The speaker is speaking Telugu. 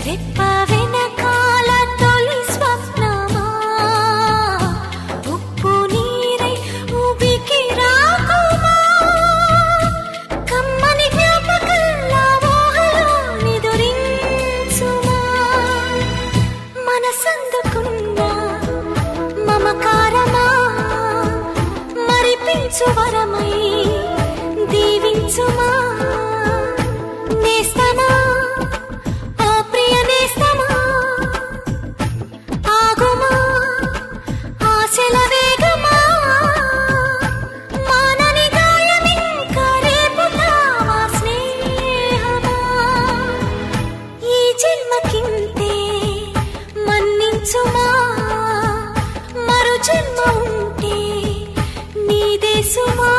రెప్ప వెనకాల తొలి స్వప్నమా ఉప్పు నీరై ఊపికి రాకుమా కమ్మని జ్ఞాపకల్లా ఊహలో నిదురించుమా మనసందుకున్న మమకారమా మరిపించు వరమై దీవించుమా నేస్తమా ఓ ప్రియ నేస్తమా ఆగుమా ఆశల వేగమా మానని గాయమింక రేపుతావా స్నేహమా ఈ జన్మకింతే మన్నించుమా మరు జన్మ ఉంటే నీదే సుమా